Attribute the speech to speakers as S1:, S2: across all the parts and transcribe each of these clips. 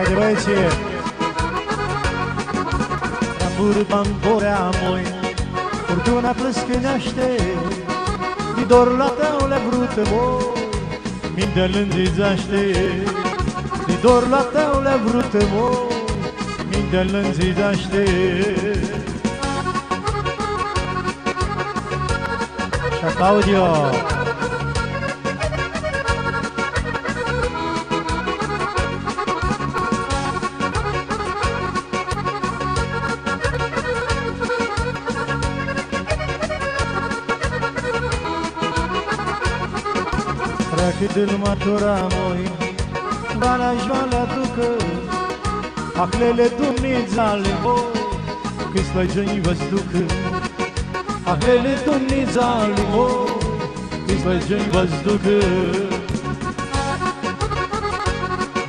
S1: Haide băieții! Tambur bamborea moi, furtuna plăscâneaște, di dor la taule brută moi, minte lânzizaște. Di dor la taule brută moi, minte lânzizaște. Și Claudio! Cât îl matura moi, bana joala ducă, aclele dumnizale moi, cât slăjăni văzducă, aclele dumnizale moi, cât slăjăni văzducă.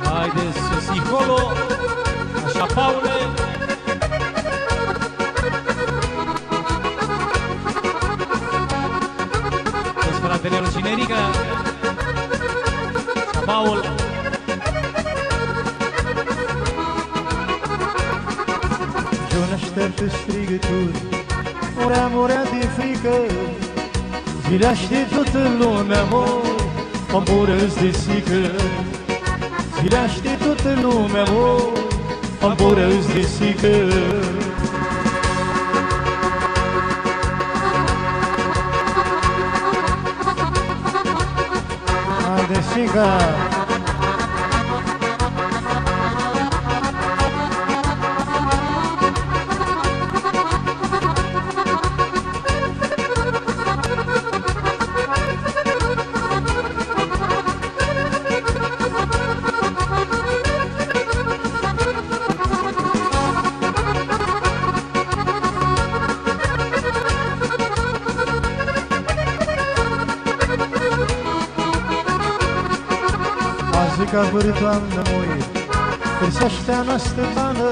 S2: Haide sus, Nicolo, așa, Paule. Toți fratele Rucinerica. Paul.
S1: Eu n-aștept strigături, murea de frică, zireaște toată lumea, moi, pambură-ți de sică. Zireaște toată lumea, moi, pambură-ți de sică. Haide, sică! Ca vârtoamnă moi, Hristoștea noastră pană,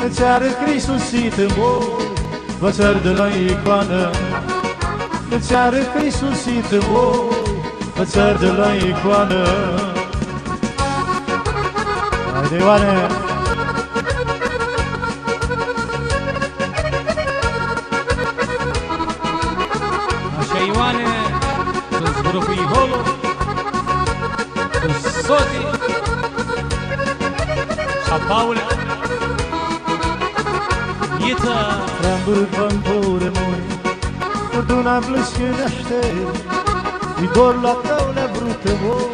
S1: îți arăt Hristosit în moi, vă țăr de la icoană. Îți arăt Hristosit în moi, vă țăr de la icoană. Haide, Ioane!
S2: Așa, Ioane, să-ți grupui Holo. Soții și Paul Ieta
S1: Rambur bambore moi, furtuna plăscânește, di dor la taule brută moi,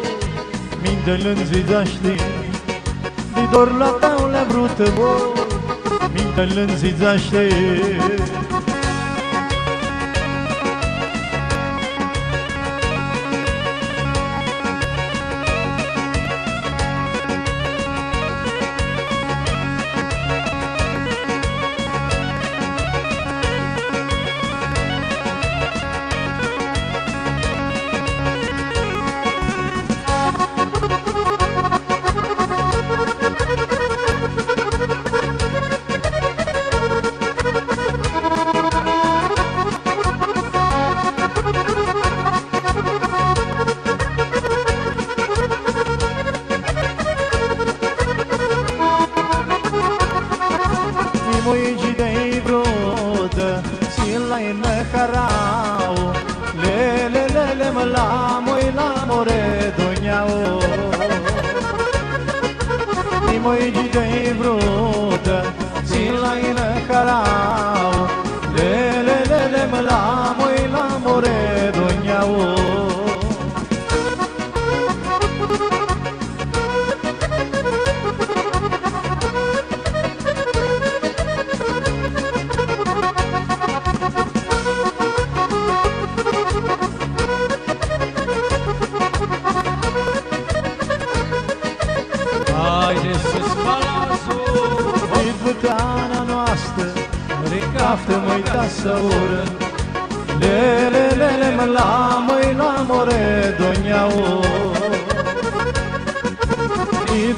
S1: minte lânzizaște. Di dor la taule brută moi, minte lânzizaște. Moigi de broda, sil la ină carau, le mă la moi la more doñao. Moigi de broda, sil la ină carau, le mă la moi la more doñao. Vârtoana noastră, recaftă măi ta să ură, le mă la măi la more doñao.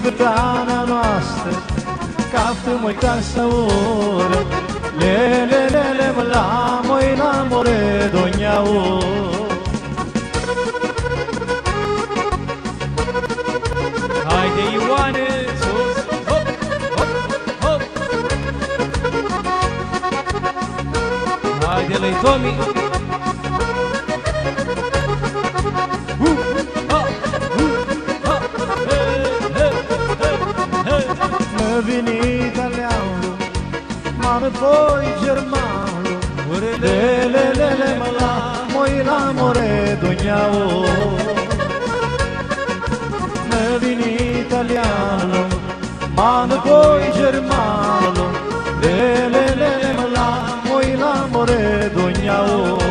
S1: Vârtoana noastră, caftă măi ta să ură, le mă la măi la more doñao.
S2: Haide, Ioane, Tomi
S1: Më vini italiano, ma me poi germano. Le ma la, moi l'amore dognavo. Më vini italiano, ma me poi germano. Le ma la, moi l'amore dognavo.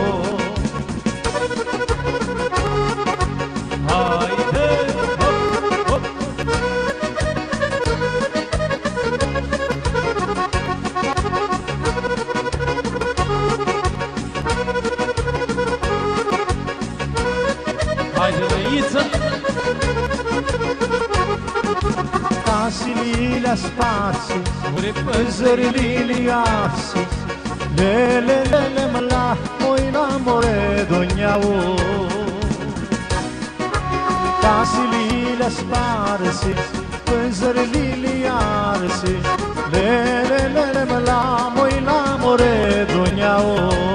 S1: Tasili la spazi, zărili liazi, le mala, moi l'amore dognavo. Tasili la spazi, zărili liazi, le mala, moi l'amore dognavo.